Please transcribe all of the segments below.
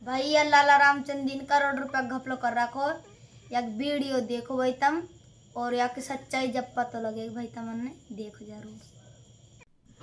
भाई लाला रामचंद दिन करोड़ रुपया घपलो कर रखो। एक वीडियो देखो भाई तम, और या की सच्चाई जब पता लगे भाई तमने देखो जरूर।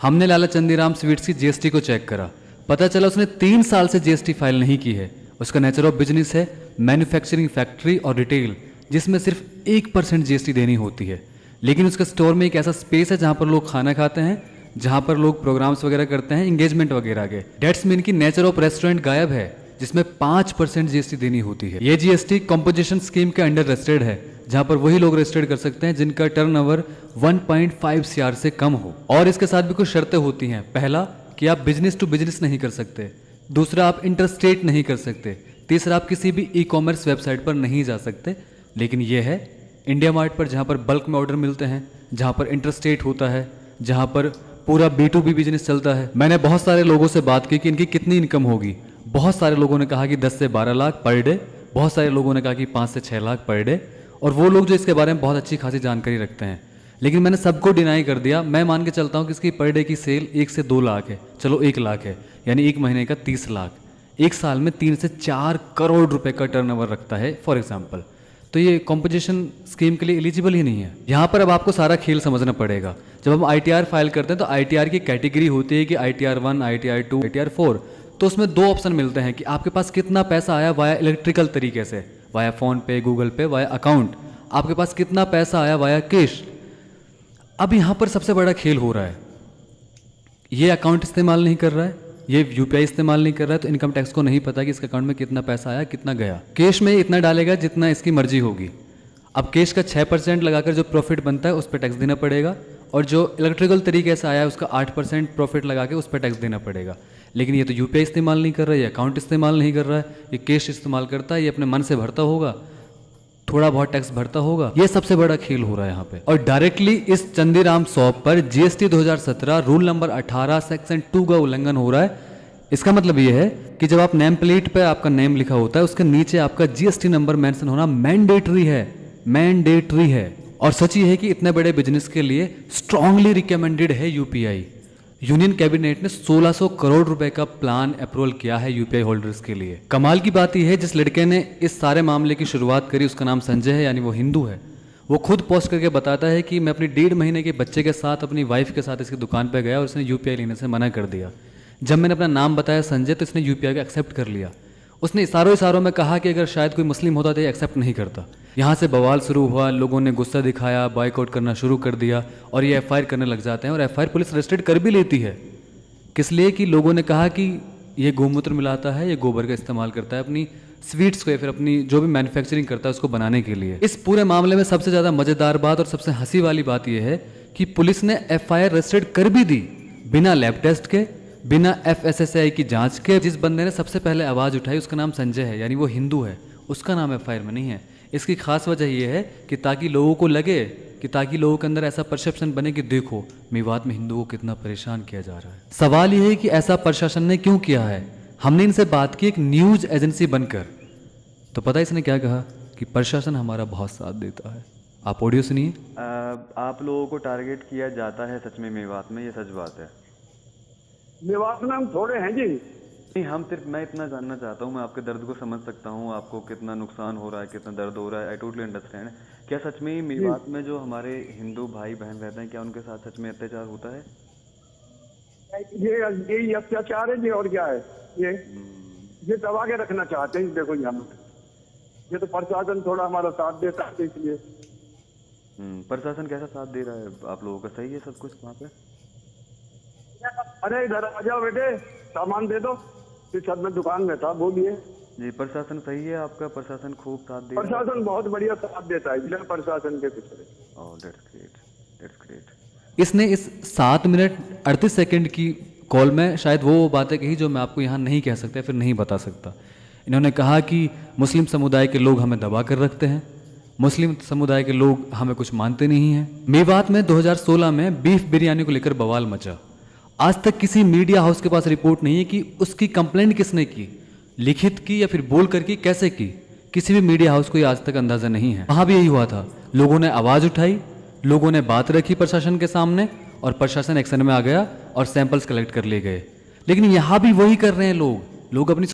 हमने लाला चंदीराम स्वीट्स की जीएसटी को चेक करा। पता चला उसने 3 साल से जीएसटी फाइल नहीं की है। उसका नेचर ऑफ बिजनेस है मैन्युफैक्चरिंग फैक्ट्री और रिटेल, जिसमें सिर्फ 1% जीएसटी देनी होती है। लेकिन उसके स्टोर में एक ऐसा स्पेस है जहां पर लोग खाना खाते हैं, जहां पर लोग प्रोग्राम्स वगैरह करते हैं, इंगेजमेंट वगैरह के। डेट्स मीन की नेचर ऑफ रेस्टोरेंट गायब है, जिसमें 5% जीएसटी देनी होती है। ये जीएसटी कॉम्पोजिशन स्कीम के अंडर रजिस्टर्ड है, जहां पर वही लोग रजिस्टर्ड कर सकते हैं जिनका टर्नओवर 1.5 सीआर से कम हो। और इसके साथ भी कुछ शर्तें होती हैं। पहला कि आप बिजनेस टू बिजनेस नहीं कर सकते, दूसरा आप इंटरस्टेट नहीं कर सकते, तीसरा आप किसी भी ई कॉमर्स वेबसाइट पर नहीं जा सकते। लेकिन यह है इंडिया मार्ट पर, जहां पर बल्क में ऑर्डर मिलते हैं, जहां पर इंटरस्टेट होता है, जहां पर पूरा B2B बिजनेस चलता है। मैंने बहुत सारे लोगों से बात की कि इनकी कितनी इनकम होगी। बहुत सारे लोगों ने कहा कि 10 से 12 लाख पर डे, बहुत सारे लोगों ने कहा कि 5 से 6 लाख पर डे, और वो लोग जो इसके बारे में बहुत अच्छी खासी जानकारी रखते हैं। लेकिन मैंने सबको डिनाई कर दिया। मैं मान के चलता हूँ कि इसकी पर डे की सेल 1 से 2 लाख है, चलो 1 लाख है, यानी एक महीने का 30 लाख, एक साल में 3 से 4 करोड़ रुपए का टर्नओवर रखता है फॉर एग्जाम्पल। तो ये कॉम्पोजिशन स्कीम के लिए एलिजिबल ही नहीं है। यहाँ पर अब आपको सारा खेल समझना पड़ेगा। जब हम ITR फाइल करते हैं तो ITR की कैटेगरी होती है कि ITR 1, ITR 2, ITR 4। तो उसमें 2 ऑप्शन मिलते हैं कि आपके पास कितना पैसा आया वाया इलेक्ट्रिकल तरीके से, वाया फ़ोन पे, गूगल पे, वाया अकाउंट, आपके पास कितना पैसा आया वाया कैश। अब यहाँ पर सबसे बड़ा खेल हो रहा है, ये अकाउंट इस्तेमाल नहीं कर रहा है, ये UPI इस्तेमाल नहीं कर रहा है, तो इनकम टैक्स को नहीं पता कि इसके अकाउंट में कितना पैसा आया कितना गया। कैश में इतना डालेगा जितना इसकी मर्जी होगी। अब कैश का 6% लगाकर जो प्रॉफिट बनता है उस पर टैक्स देना पड़ेगा, और जो इलेक्ट्रिकल तरीके से आया है उसका 8% प्रॉफिट लगा के उस पर टैक्स देना पड़ेगा। लेकिन ये तो UPI इस्तेमाल नहीं कर रहा है, ये अकाउंट इस्तेमाल नहीं कर रहा है, ये कैश इस्तेमाल करता है, ये अपने मन से भरता होगा, थोड़ा बहुत टैक्स भरता होगा। ये सबसे बड़ा खेल हो रहा है यहाँ पे। और डायरेक्टली इस चंदीराम शॉप पर GST 2017 रूल नंबर 18 सेक्शन 2 का उल्लंघन हो रहा है। इसका मतलब ये है कि जब आप नेम प्लेट पे आपका नेम लिखा होता है, उसके नीचे आपका GST नंबर मेंशन होना मैंडेटरी है, मैंडेटरी है। और सच ये है कि इतने बड़े बिजनेस के लिए स्ट्रांगली रिकमेंडेड है UPI। यूनियन कैबिनेट ने 1600 करोड़ रुपए का प्लान अप्रूवल किया है UPI होल्डर्स के लिए। कमाल की बात यह है, जिस लड़के ने इस सारे मामले की शुरुआत करी उसका नाम संजय है, यानी वो हिंदू है। वो खुद पोस्ट करके बताता है कि मैं अपनी 1.5 महीने के बच्चे के साथ अपनी वाइफ के साथ इसकी दुकान पर गया और उसने UPI लेने से मना कर दिया। जब मैंने अपना नाम बताया संजय, तो इसने UPI को एक्सेप्ट कर लिया। उसने इशारों में कहा कि अगर शायद कोई मुस्लिम होता तो ये एक्सेप्ट नहीं करता। यहाँ से बवाल शुरू हुआ, लोगों ने गुस्सा दिखाया, बॉयकॉट करना शुरू कर दिया, और ये FIR करने लग जाते हैं। और FIR पुलिस रजिस्टर्ड कर भी लेती है। किस लिए? कि लोगों ने कहा कि ये गोमूत्र मिलाता है, ये गोबर का इस्तेमाल करता है अपनी स्वीट्स को या फिर अपनी जो भी मैन्युफैक्चरिंग करता है उसको बनाने के लिए। इस पूरे मामले में सबसे ज़्यादा मज़ेदार बात और सबसे हंसी वाली बात यह है कि पुलिस ने FIR रजिस्टर्ड कर भी दी बिना लैब टेस्ट के, बिना FSSAI की जांच के। जिस बंदे ने सबसे पहले आवाज़ उठाई उसका नाम संजय है, यानी वो हिंदू है, उसका नाम FIR में नहीं है। इसकी खास वजह यह है कि ताकि लोगों को लगे कि ताकि लोगों के अंदर ऐसा परसेप्शन बने कि देखो मेवात में हिंदुओं को कितना परेशान किया जा रहा है। सवाल यह है कि ऐसा प्रशासन ने क्यों किया है। हमने इनसे बात की एक न्यूज़ एजेंसी बनकर, तो पता है इसने क्या कहा कि प्रशासन हमारा बहुत साथ देता है। आप ऑडियो सुनिए। आप लोगों को टारगेट किया जाता है सच में मेवात में, ये सच बात है? मेवात में हम थोड़े हैं जी। नहीं, हम सिर्फ, मैं इतना जानना चाहता हूँ, मैं आपके दर्द को समझ सकता हूँ, आपको कितना नुकसान हो रहा है, कितना दर्द हो रहा है, आई टोटली अंडरस्टैंड। क्या सच में मेवात में जो हमारे हिंदू भाई बहन रहते हैं, क्या उनके साथ सच में अत्याचार होता है? ये अत्याचार है जी, और क्या है? ये दबा के रखना चाहते हैं। देखो यहाँ ये तो प्रशासन थोड़ा हमारा साथ देता है, इसलिए। प्रशासन कैसा साथ दे रहा है आप लोगों का? सही है सब कुछ वहाँ पे? अरे इधर आ जाओ बेटे, सामान दे दो। इस छत में दुकान में था, बोलिए जी। प्रशासन सही है आपका? प्रशासन खूब साथ दे रहा है? प्रशासन बहुत बढ़िया साथ देता है, बिना प्रशासन के पिछले। ओह, दैट्स ग्रेट, दैट्स ग्रेट। इसने इस 7 मिनट 38 सेकंड की कॉल में शायद वो बातें कही जो मैं आपको यहाँ नहीं कह सकता, फिर नहीं बता सकता। इन्होंने कहा कि मुस्लिम समुदाय के लोग हमें दबा कर रखते हैं, मुस्लिम समुदाय के लोग हमें कुछ मानते नहीं हैं। मेवात में 2016 में बीफ बिरयानी को लेकर बवाल मचा। आज तक किसी मीडिया हाउस के पास रिपोर्ट नहीं है कि उसकी कंप्लेंट किसने की, लिखित की या फिर बोल कर की, कैसे की। किसी भी मीडिया हाउस को ये आज तक अंदाजा नहीं है। वहां भी यही हुआ था, लोगों ने आवाज उठाई, लोगों ने बात रखी प्रशासन के सामने, और प्रशासन एक्शन में आ गया और सैंपल्स कलेक्ट कर लिए गए। लेकिन यहां भी वही कर रहे हैं लोग अपनी